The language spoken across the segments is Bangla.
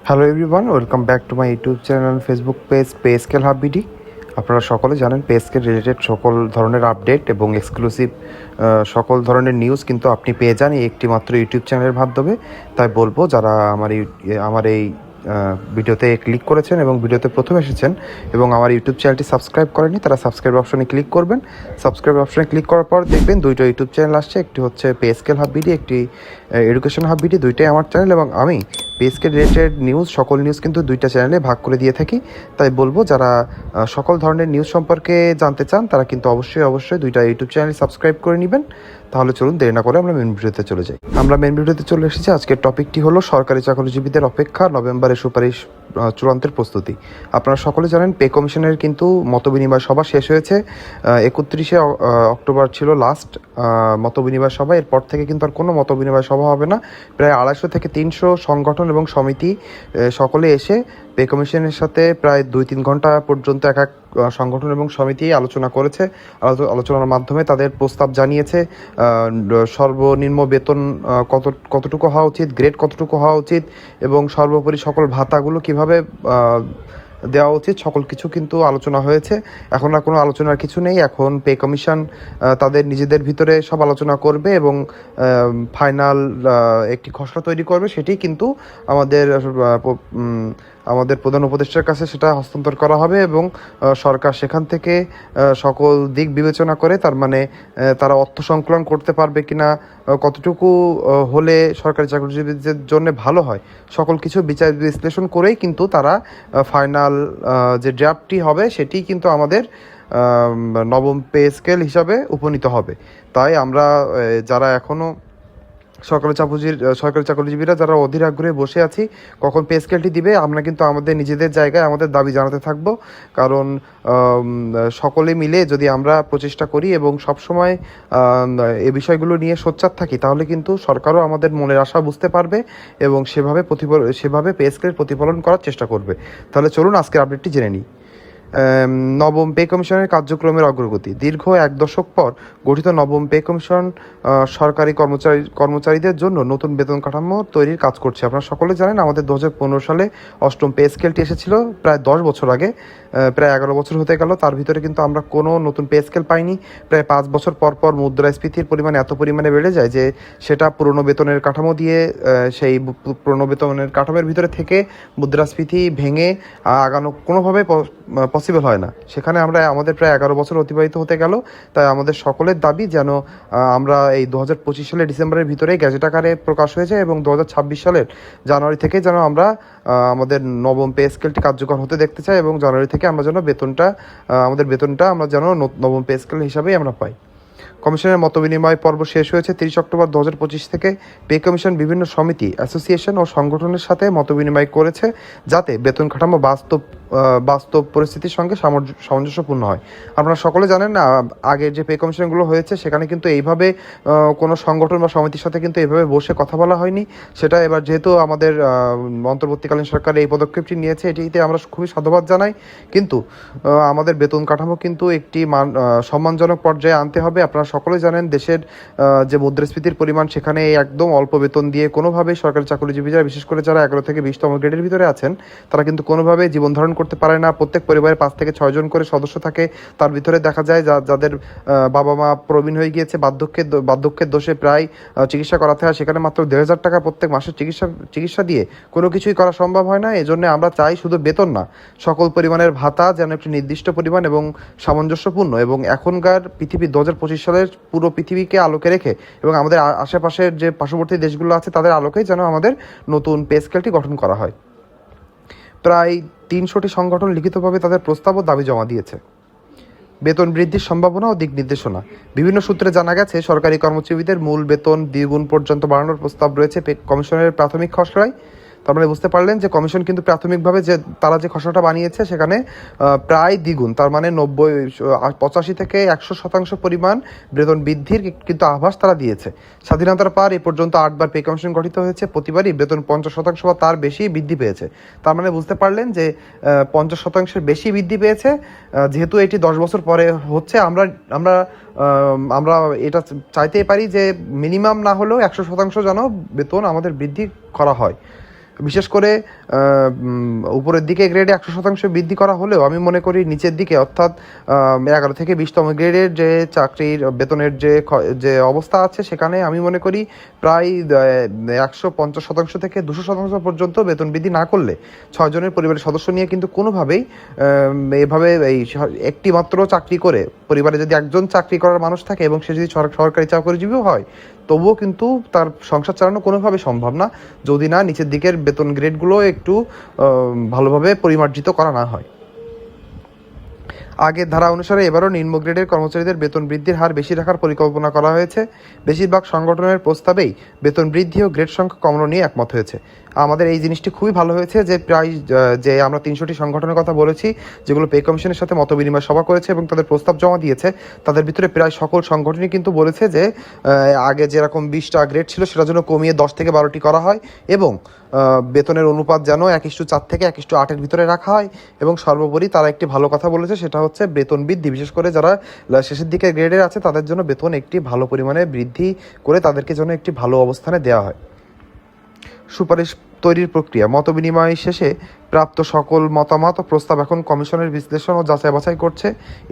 Hello everyone, welcome back to my YouTube channel Facebook page pay scale hub BD. আপনারা সকলে জানেন পে স্কেল রিলেটেড সকল ধরনের আপডেট এবং এক্সক্লুসিভ সকল ধরনের নিউজ কিন্তু আপনি পেয়ে যান এই একটি মাত্র ইউটিউব চ্যানেলের মাধ্যমে। তাই বলবো যারা আমার এই ভিডিওতে ক্লিক করেছেন এবং ভিডিওতে প্রথম এসেছেন এবং আমার ইউটিউব চ্যানেলটি সাবস্ক্রাইব করেনি, তারা সাবস্ক্রাইব অপশনে ক্লিক করবেন। সাবস্ক্রাইব অপশনে ক্লিক করার পর দেখবেন দুইটা ইউটিউব চ্যানেল আসছে, একটি হচ্ছে পে স্কেল হাব বিডি, একটি এডুকেশন হাব বিডি। দুইটাই আমার চ্যানেল এবং আমি পে স্কেল রিলেটেড নিউজ সকল নিউজ কিন্তু দুইটা চ্যানেলে ভাগ করে দিয়ে থাকি। তাই বলবো যারা সকল ধরনের নিউজ সম্পর্কে জানতে চান তারা কিন্তু অবশ্যই দুইটা ইউটিউব চ্যানেল সাবস্ক্রাইব করে নেবেন। তাহলে চলুন দেরি না করে আমরা মেন ভিডিওতে চলে যাই। আমরা মেন ভিডিওতে চলে এসেছি। আজকের টপিকটি হলো সরকারি চাকরিজীবীদের অপেক্ষা নভেম্বরে সুপারিশ চূড়ান্তের প্রস্তুতি। আপনারা সকলে জানেন পে কমিশনের কিন্তু মতবিনিময় সভা শেষ হয়েছে। 31শে অক্টোবর ছিল লাস্ট মতবিনিময় সভা। এরপর থেকে কিন্তু আর কোনো মতবিনিময় সভা হবে না। প্রায় 250 থেকে 300 সংগঠন এবং সমিতি সকলে এসে পে কমিশনের সাথে প্রায় 2-3 ঘন্টা পর্যন্ত এক এক সংগঠন এবং সমিতি আলোচনা করেছে। আলোচনার মাধ্যমে তাদের প্রস্তাব জানিয়েছে সর্বনিম্ন বেতন কতটুকু হওয়া উচিত, গ্রেড কতটুকু হওয়া উচিত এবং সর্বোপরি সকল ভাতাগুলো কিভাবে দেওয়া উচিত, সকল কিছু কিন্তু আলোচনা হয়েছে। এখন আর কোনো আলোচনার কিছু নেই। এখন পে কমিশন তাদের নিজেদের ভিতরে সব আলোচনা করবে এবং ফাইনাল একটি খসড়া তৈরি করবে। সেটি কিন্তু আমাদের প্রধান উপদেষ্টার কাছে সেটা হস্তান্তর করা হবে এবং সরকার সেখান থেকে সকল দিক বিবেচনা করে তার মানে তারা অর্থ সংকলন করতে পারবে কিনা, কতটুকু হলে সরকারি চাকরিজীবীদের জন্য ভালো হয়, সকল কিছু বিচার বিশ্লেষণ করেই কিন্তু তারা ফাইনাল যে ড্রাফটটি হবে সেটি কিন্তু আমাদের নবম পে স্কেল হিসাবে উপনীত হবে। তাই আমরা যারা এখনও সরকারি চাকরিজীবীরা যারা অধীর আগ্রহে বসে আছি কখন পে স্কেলটি দিবে, আমরা কিন্তু আমাদের নিজেদের জায়গায় আমাদের দাবি জানাতে থাকবো। কারণ সকলে মিলে যদি আমরা প্রচেষ্টা করি এবং সবসময় এই বিষয়গুলো নিয়ে সোচ্চার থাকি তাহলে কিন্তু সরকারও আমাদের মনের আশা বুঝতে পারবে এবং সেভাবে পে স্কেল প্রতিফলন করার চেষ্টা করবে। তাহলে চলুন আজকের আপডেটটি জেনে নিই। নবম পে কমিশনের কার্যক্রমের অগ্রগতি। দীর্ঘ 1 দশক পর গঠিত নবম পে কমিশন সরকারি কর্মচারীদের জন্য নতুন বেতন কাঠামো তৈরির কাজ করছে। আপনারা সকলে জানেন আমাদের 2015 সালে অষ্টম পে স্কেলটি এসেছিল প্রায় 10 বছর আগে। প্রায় 11 বছর হতে গেল, তার ভিতরে কিন্তু আমরা কোনো নতুন পে স্কেল পাইনি। প্রায় 5 বছর পর মুদ্রাস্ফীতির পরিমাণ এত পরিমাণে বেড়ে যায় যে সেটা পুরনো বেতনের কাঠামো দিয়ে সেই পুরনো বেতনের কাঠামোর ভিতরে থেকে মুদ্রাস্ফীতি ভেঙে আগানো কোনোভাবে পসিবল হয় না। সেখানে আমাদের প্রায় 11 বছর অতিবাহিত হতে গেল। তাই আমাদের সকলের দাবি যেন আমরা এই 2025 সালের ডিসেম্বরের ভিতরেই গেজেট আকারে প্রকাশ হয়ে যায় এবং 2026 সালের জানুয়ারি থেকে যেন আমরা আমাদের নবম পে স্কেলটি কার্যকর হতে দেখতে চাই এবং জানুয়ারি থেকে আমরা যেন আমাদের বেতনটা আমরা যেন নবম পে স্কেল হিসাবেই আমরা পাই। কমিশনের মতবিনিময় পর্ব শেষ হয়েছে 30 অক্টোবর 2025 থেকে। পে কমিশন বিভিন্ন সমিতি, অ্যাসোসিয়েশন ও সংগঠনের সাথে মতবিনিময় করেছে যাতে বেতন কাঠামো বাস্তব পরিস্থিতির সঙ্গে সামঞ্জস্যপূর্ণ হয়। আপনারা সকলে জানেন না, আগের যে পে কমিশনগুলো হয়েছে সেখানে কিন্তু এইভাবে কোনো সংগঠন বা সমিতির সাথে কিন্তু এইভাবে বসে কথা বলা হয়নি। সেটা এবার যেহেতু আমাদের অন্তর্বর্তীকালীন সরকার এই পদক্ষেপটি নিয়েছে, এটিতে আমরা খুবই সাধুবাদ জানাই। কিন্তু আমাদের বেতন কাঠামো কিন্তু একটি সম্মানজনক পর্যায়ে আনতে হবে। আপনারা সকলে জানেন দেশের যে মুদ্রাস্ফীতির পরিমাণ সেখানে একদম অল্প বেতন দিয়ে কোনোভাবেই সরকারি চাকরিজীবীরা, বিশেষ করে যারা 11 থেকে 20তম গ্রেডের ভিতরে আছেন, তারা কিন্তু কোনোভাবে জীবন ধারণ করতে পারে না। প্রত্যেক পরিবারে 5 থেকে 6 জন করে সদস্য থাকে। তার ভিতরে দেখা যায় যাদের বাবা মা প্রবীণ হয়ে গিয়েছে, বার্ধক্যের দোষে প্রায় চিকিৎসা করাতে হয়, সেখানে মাত্র 1,500 টাকা প্রত্যেক মাসের চিকিৎসা দিয়ে কোনো কিছুই করা সম্ভব হয় না। এজন্য আমরা চাই শুধু বেতন না, সকল পরিমাণের ভাতা যেন একটি নির্দিষ্ট পরিমাণ এবং সামঞ্জস্যপূর্ণ এবং এখনকার পৃথিবী 2025 সালের পুরো পৃথিবীকে আলোকে রেখে এবং আমাদের আশেপাশের যে পার্শ্ববর্তী দেশগুলো আছে তাদের আলোকেই যেন আমাদের নতুন পে স্কেলটি গঠন করা হয়। প্রায় 300টি সংগঠন লিখিতভাবে তাদের প্রস্তাব ও দাবি জমা দিয়েছে। বেতন বৃদ্ধির সম্ভাবনা ও দিক নির্দেশনা। বিভিন্ন সূত্রে জানা গেছে সরকারি কর্মচারীদের মূল বেতন 2 গুণ পর্যন্ত বাড়ানোর প্রস্তাব রয়েছে কমিশনের প্রাথমিক খসড়ায়। তার মানে বুঝতে পারলেন যে কমিশন কিন্তু প্রাথমিকভাবে যে তারা যে খসড়াটা বানিয়েছে সেখানে প্রায় দ্বিগুণ, তার মানে 85 থেকে 100% পরিমাণ বেতন বৃদ্ধির কিন্তু আভাস তারা দিয়েছে। স্বাধীনতার পর এ পর্যন্ত 8 বার পে কমিশন গঠিত হয়েছে, প্রতিবারই বেতন 50% বা তার বেশি বৃদ্ধি পেয়েছে। তার মানে বুঝতে পারলেন যে 50%-এর বেশি বৃদ্ধি পেয়েছে। যেহেতু এটি 10 বছর পরে হচ্ছে, আমরা এটা চাইতেই পারি যে মিনিমাম না হলেও 100% যেন বেতন আমাদের বৃদ্ধি করা হয়। বিশেষ করে উপরের দিকে গ্রেডে 100% বৃদ্ধি করা হলেও আমি মনে করি নিচের দিকে অর্থাৎ 11 থেকে 20তম গ্রেডের যে চাকরির বেতনের যে অবস্থা আছে সেখানে আমি মনে করি প্রায় 150% থেকে 200% পর্যন্ত বেতন বৃদ্ধি না করলে 6 জনের পরিবারের সদস্য নিয়ে কিন্তু কোনোভাবেই এভাবে এই একটি মাত্র চাকরি করে পরিবারে যদি একজন চাকরি করার মানুষ থাকে এবং সে যদি সরকারি চাকরিজীবীও হয় তবুও কিন্তু তার সংসার চালানো কোনোভাবে সম্ভব না যদি না নিচের দিকের বেতন গ্রেডগুলো একটু ভালোভাবে পরিমার্জিত করা না হয়। আগের ধারা অনুসারে এবারও নিম্ন গ্রেডের কর্মচারীদের বেতন বৃদ্ধির হার বেশি রাখার পরিকল্পনা করা হয়েছে। বেশিরভাগ সংগঠনের প্রস্তাবেই বেতন বৃদ্ধি ও গ্রেড সংখ্যা কমানো নিয়ে একমত হয়েছে। আমাদের এই জিনিসটি খুবই ভালো হয়েছে যে প্রায় যে আমরা 300টি সংগঠনের কথা বলেছি যেগুলো পে কমিশনের সাথে মতবিনিময় সভা করেছে এবং তাদের প্রস্তাব জমা দিয়েছে, তাদের ভিতরে প্রায় সকল সংগঠনই কিন্তু বলেছে যে আগে যেরকম 20টা গ্রেড ছিল সেটা যেন কমিয়ে 10 থেকে 12টি করা হয় এবং বেতনের অনুপাত যেন 1:4 থেকে 1:8-এর ভিতরে রাখা হয় এবং সর্বোপরি তারা একটি ভালো কথা বলেছে সেটা হচ্ছে বেতন বৃদ্ধি, বিশেষ করে যারা শেষের দিকে গ্রেডের আছে তাদের জন্য বেতন একটি ভালো পরিমাণে বৃদ্ধি করে তাদেরকে যেন একটি ভালো অবস্থানে দেওয়া হয়। সুপারিশ তৈরির প্রক্রিয়া মতবিনিময় শেষে প্রাপ্ত সকল মতামত ও প্রস্তাব এখন কমিশনের বিশ্লেষণ ও যাচাই বাছাই করছে।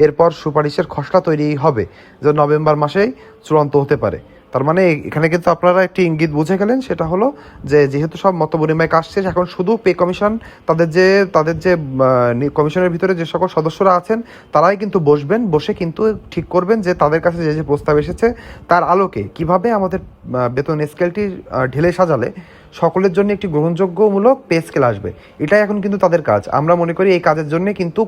এরপর সুপারিশের খসড়া তৈরি হবে যা নভেম্বর মাসেই চূড়ান্ত হতে পারে। তার মানে এখানে কিন্তু আপনারা একটি ইঙ্গিত বুঝে গেলেন, সেটা হলো যে যেহেতু সব মতবিনিময় কাজ শেষ এখন শুধু পে কমিশন তাদের যে কমিশনের ভিতরে যে সকল সদস্যরা আছেন তারাই কিন্তু বসে কিন্তু ঠিক করবেন যে তাদের কাছে যে প্রস্তাব এসেছে তার আলোকে কিভাবে আমাদের বেতন স্কেলটি ঢেলে সাজালে সকলের জন্য একটি গ্রহণযোগ্যমূলক পে স্কেল আসবে। এটাই এখন কিন্তু তাদের কাজ। আমরা মনে করি এই কাজের জন্য কিন্তু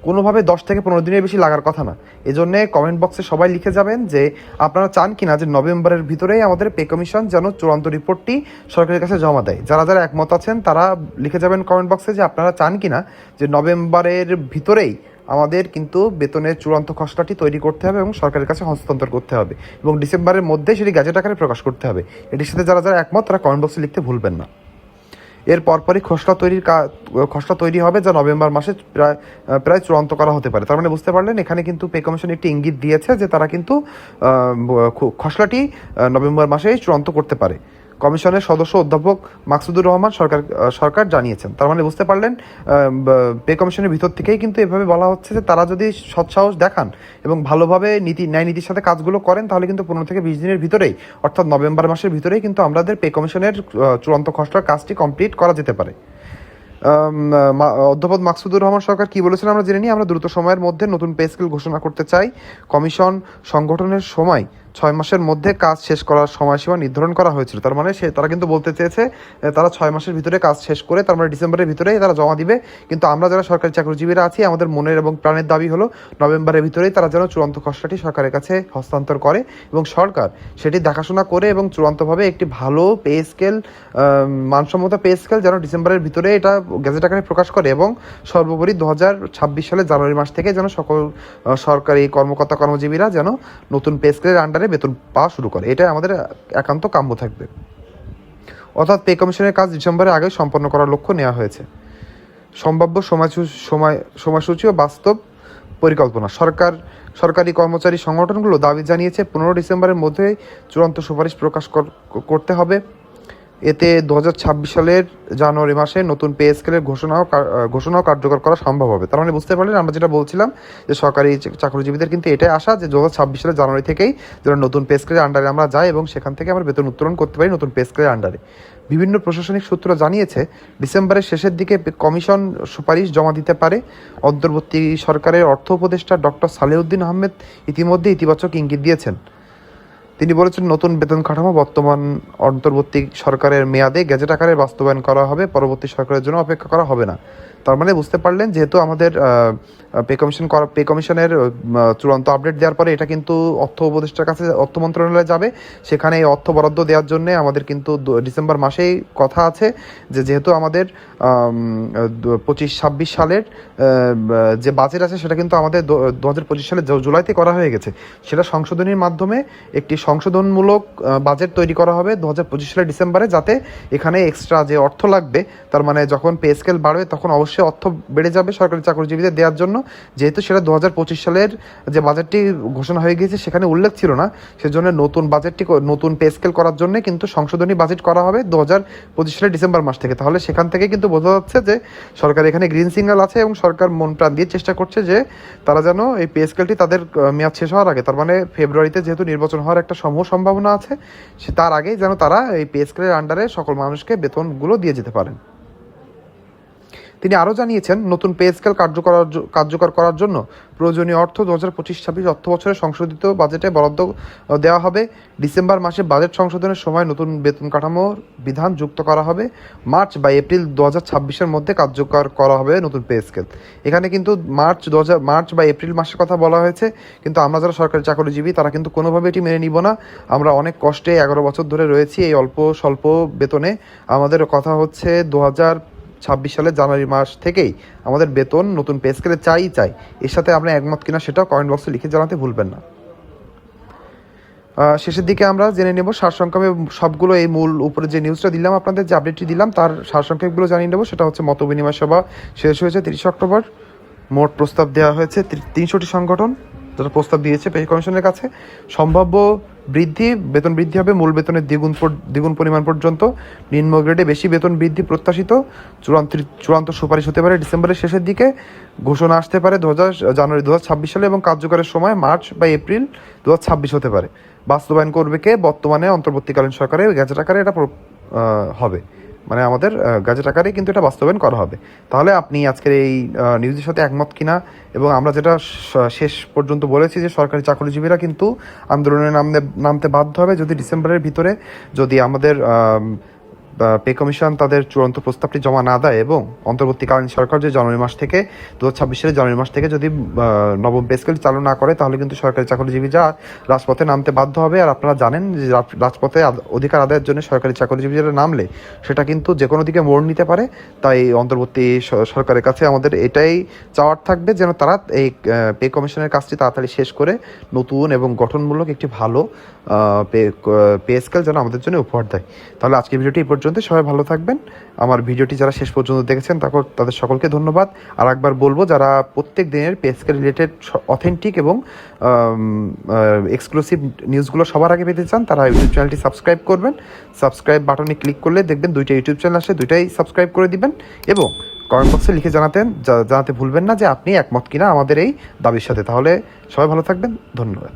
কোনোভাবে 10 থেকে 15 দিনের বেশি লাগার কথা না। এজন্য কমেন্ট বক্সে সবাই লিখে যাবেন যে আপনারা চান কিনা যে নভেম্বরের ভিতরেই আমাদের পে কমিশন যেন চূড়ান্ত রিপোর্টটি সরকারের কাছে জমা দেয়। যারা যারা একমত আছেন তারা লিখে যাবেন কমেন্ট বক্সে যে আপনারা চান কিনা যে নভেম্বরের ভিতরেই আমাদের কিন্তু বেতনের চূড়ান্ত খসড়াটি তৈরি করতে হবে এবং সরকারের কাছে হস্তান্তর করতে হবে এবং ডিসেম্বরের মধ্যে সেটি গ্যাজেট আকারে প্রকাশ করতে হবে। এটির সাথে যারা যারা একমত তারা কমেন্ট বক্সে লিখতে ভুলবেন না। এর পরপরই খসড়া তৈরি হবে যা নভেম্বর মাসে প্রায় চূড়ান্ত করা হতে পারে। তার মানে বুঝতে পারলেন এখানে কিন্তু পে কমিশন একটি ইঙ্গিত দিয়েছে যে তারা কিন্তু খসড়াটি নভেম্বর মাসেই চূড়ান্ত করতে পারে। কমিশনের সদস্য অধ্যাপক মাকসুদুর রহমান সরকার জানিয়েছেন। তার মানে বুঝতে পারলেন পে কমিশনের ভিতর থেকেই কিন্তু এভাবে বলা হচ্ছে যে তারা যদি সৎসাহস দেখান এবং ভালোভাবে ন্যায় নীতির সাথে কাজগুলো করেন তাহলে কিন্তু 15 থেকে 20 দিনের ভিতরেই অর্থাৎ নভেম্বর মাসের ভিতরেই কিন্তু আমাদের পে কমিশনের চূড়ান্ত খসড়ার কাজটি কমপ্লিট করা যেতে পারে। অধ্যাপক মাকসুদুর রহমান সরকার কি বলেছেন আমরা জেনে নিই। আমরা দ্রুত সময়ের মধ্যে নতুন পে স্কেল ঘোষণা করতে চাই। কমিশন সংগঠনের সময় 6 মাসের মধ্যে কাজ শেষ করার সময়সীমা নির্ধারণ করা হয়েছিল। তার মানে তারা কিন্তু বলতে চেয়েছে তারা 6 মাসের ভিতরে কাজ শেষ করে তার মানে ডিসেম্বরের ভিতরেই তারা জমা দিবে। কিন্তু আমরা যারা সরকারি চাকরিজীবীরা আছি আমাদের মনের এবং প্রাণের দাবি হলো নভেম্বরের ভিতরেই তারা যেন চূড়ান্ত খসড়াটি সরকারের কাছে হস্তান্তর করে এবং সরকার সেটি দেখাশোনা করে এবং চূড়ান্তভাবে একটি ভালো পে স্কেল মানসম্মত পে স্কেল যেন ডিসেম্বরের ভিতরে এটা গ্যাজেট আকারে প্রকাশ করে এবং সর্বোপরি 2026 সালের জানুয়ারি মাস থেকে যেন সকল সরকারি কর্মজীবীরা যেন নতুন পে স্কেলের আন্ডারে বেতন পাওয়া শুরু করে। এটা আমাদের একান্ত কাম্য থাকবে। অর্থাৎ পে কমিশনের কাজ ডিসেম্বরের আগে সম্পন্ন করার লক্ষ্য নেওয়া হয়েছে। সম্ভাব্য সময়সূচি ও বাস্তব পরিকল্পনা। সরকারি কর্মচারী সংগঠনগুলো দাবি জানিয়েছে 15 ডিসেম্বরের মধ্যে চূড়ান্ত সুপারিশ প্রকাশ করতে হবে। এতে 2026 সালের জানুয়ারি মাসে নতুন পে স্কেলের ঘোষণাও কার্যকর করা সম্ভব হবে। তার মানে বুঝতে পারলেন আমরা যেটা বলছিলাম যে সরকারি চাকরিজীবীদের কিন্তু এটাই আশা যে 2026 সালের জানুয়ারি থেকেই যেন নতুন পে স্কেলের আন্ডারে আমরা যাই এবং সেখান থেকে আমরা বেতন উত্তোলন করতে পারি নতুন পে স্কেলের আন্ডারে। বিভিন্ন প্রশাসনিক সূত্র জানিয়েছে ডিসেম্বরের শেষের দিকে কমিশন সুপারিশ জমা দিতে পারে। অন্তর্বর্তী সরকারের অর্থ উপদেষ্টা ডক্টর সালেউদ্দিন আহমেদ ইতিমধ্যে ইতিবাচক ইঙ্গিত দিয়েছেন। তিনি বলেছেন নতুন বেতন কাঠামো বর্তমান অন্তর্বর্তী সরকারের মেয়াদে গ্যাজেট আকারে বাস্তবায়ন করা হবে, পরবর্তী সরকারের জন্য অপেক্ষা করা হবে না। তার মানে বুঝতে পারলেন যেহেতু আমাদের পে কমিশনের চূড়ান্ত আপডেট দেওয়ার পরে এটা কিন্তু অর্থ উপদেষ্টার কাছে অর্থ মন্ত্রণালয়ে যাবে, সেখানে এই অর্থ বরাদ্দ দেওয়ার জন্য আমাদের কিন্তু ডিসেম্বর মাসেই কথা আছে যে যেহেতু আমাদের 25-26 সালের যে বাজেট আছে সেটা কিন্তু আমাদের 2025 সালের জুলাইতে করা হয়ে গেছে, সেটা সংশোধনীর মাধ্যমে একটি সংশোধনমূলক বাজেট তৈরি করা হবে 2025 সালের ডিসেম্বরে, যাতে এখানে এক্সট্রা যে অর্থ লাগবে, তার মানে যখন পে স্কেল বাড়বে তখন অবশ্যই অর্থ বেড়ে যাবে সরকারি চাকরিজীবীদের দেওয়ার জন্য। যেহেতু সেটা 2025 সালের যে বাজেটটি ঘোষণা হয়ে গিয়েছে সেখানে উল্লেখ ছিল না, সেজন্য নতুন পে স্কেল করার জন্য কিন্তু সংশোধনী বাজেট করা হবে 2025 সালের ডিসেম্বর মাস থেকে। তাহলে সেখান থেকে কিন্তু বোঝা যাচ্ছে যে সরকার এখানে গ্রিন সিগন্যাল আছে এবং সরকার মন প্রাণ দিয়ে চেষ্টা করছে যে তারা যেন এই পে স্কেলটি তাদের মেয়াদ শেষ হওয়ার আগে, তার মানে ফেব্রুয়ারিতে যেহেতু নির্বাচন হওয়ার একটা সম্ভাবনা আছে, তার আগেই যেন তারা এই পে স্কেলের আন্ডারে সকল মানুষকে বেতনগুলো দিয়ে যেতে পারেন। তিনি আরও জানিয়েছেন, নতুন পে স্কেল কার্যকর করার জন্য প্রয়োজনীয় অর্থ 2025-26 অর্থ বছরের সংশোধিত বাজেটে বরাদ্দ দেওয়া হবে। ডিসেম্বর মাসে বাজেট সংশোধনের সময় নতুন বেতন কাঠামোর বিধান যুক্ত করা হবে। মার্চ বা এপ্রিল 2026-এর মধ্যে কার্যকর করা হবে নতুন পে স্কেল। এখানে কিন্তু মার্চ বা এপ্রিল মাসের কথা বলা হয়েছে, কিন্তু আমরা যারা সরকারি চাকরিজীবী তারা কিন্তু কোনোভাবে এটি মেনে নিব না। আমরা অনেক কষ্টে 11 বছর ধরে রয়েছি এই অল্প স্বল্প বেতনে। আমাদের কথা হচ্ছে 2026 সালের জানুয়ারি মাস থেকেই আমাদের বেতন নতুন পে স্কেলে চাই। এর সাথে আমরা একমত কিনা সেটাও কমেন্ট বক্সে লিখে জানাতে ভুলবেন না। শেষের দিকে আমরা জেনে নেব সারসংক্ষেপে সবগুলো, এই মূল উপরে যে নিউজটা দিলাম আপনাদের, যে আপডেটটি দিলাম তার সারসংক্ষেপগুলো জানিয়ে নেব। সেটা হচ্ছে মতবিনিময় সভা শেষ হয়েছে 30 অক্টোবর। মোট প্রস্তাব দেওয়া হয়েছে 300টি সংগঠন যারা প্রস্তাব দিয়েছে পে কমিশনের কাছে। সম্ভাব্য বেতন বৃদ্ধি হবে মূল বেতনের দ্বিগুণ পরিমাণ পর্যন্ত। নিম্ন গ্রেডে বেশি বেতন বৃদ্ধি প্রত্যাশিত। চূড়ান্ত সুপারিশ হতে পারে ডিসেম্বরের শেষের দিকে। ঘোষণা আসতে পারে জানুয়ারি 2026 সালে এবং কার্যকরের সময় মার্চ বা এপ্রিল 2026 হতে পারে। বাস্তবায়ন করবে কে? বর্তমানে অন্তর্বর্তীকালীন সরকারের গ্যাজেট আকারে এটা হবে, মানে আমাদের গ্যাজেট আকারে কিন্তু এটা বাস্তবায়ন করা হবে। তাহলে আপনি আজকের এই নিউজের সাথে একমত কিনা, এবং আমরা যেটা শেষ পর্যন্ত বলেছি যে সরকারি চাকরিজীবীরা কিন্তু আন্দোলনে নামতে বাধ্য হবে যদি ডিসেম্বরের ভিতরে যদি আমাদের পে কমিশন তাদের চূড়ান্ত প্রস্তাবটি জমা না দেয়, এবং অন্তর্বর্তীকালীন সরকার যে জানুয়ারি মাস থেকে 2026 সালের জানুয়ারি মাস থেকে যদি নবম পে স্কেল চালু না করে, তাহলে কিন্তু সরকারি চাকরিজীবীরা রাজপথে নামতে বাধ্য হবে। আর আপনারা জানেন যে রাজপথে অধিকার আদায়ের জন্য সরকারি চাকরিজীবীরা নামলে সেটা কিন্তু যে কোনো দিকে মোড় নিতে পারে। তাই অন্তর্বর্তী সরকারের কাছে আমাদের এটাই চাওয়ার থাকবে যেন তারা এই পে কমিশনের কাজটি তাড়াতাড়ি শেষ করে নতুন এবং গঠনমূলক একটি ভালো পে স্কেল যেন আমাদের জন্য উপহার দেয়। তাহলে আজকের ভিডিওটি এই পর্যন্ত। সবাই ভালো থাকবেন। আমার ভিডিওটি যারা শেষ পর্যন্ত দেখেছেন তাদের সকলকে ধন্যবাদ। আর একবার বলবো, যারা প্রত্যেক দিনের পে স্কেল রিলেটেড অথেন্টিক এবং এক্সক্লুসিভ নিউজগুলো সবার আগে পেতে চান, তারা ইউটিউব চ্যানেলটি সাবস্ক্রাইব করবেন। সাবস্ক্রাইব বাটনে ক্লিক করলে দেখবেন 2টা ইউটিউব চ্যানেল আসে, 2টাই সাবস্ক্রাইব করে দিবেন। এবং কমেন্ট বক্সে লিখে জানাতে ভুলবেন না যে আপনি একমত কিনা আমাদের এই দাবির সাথে। তাহলে সবাই ভালো থাকবেন। ধন্যবাদ।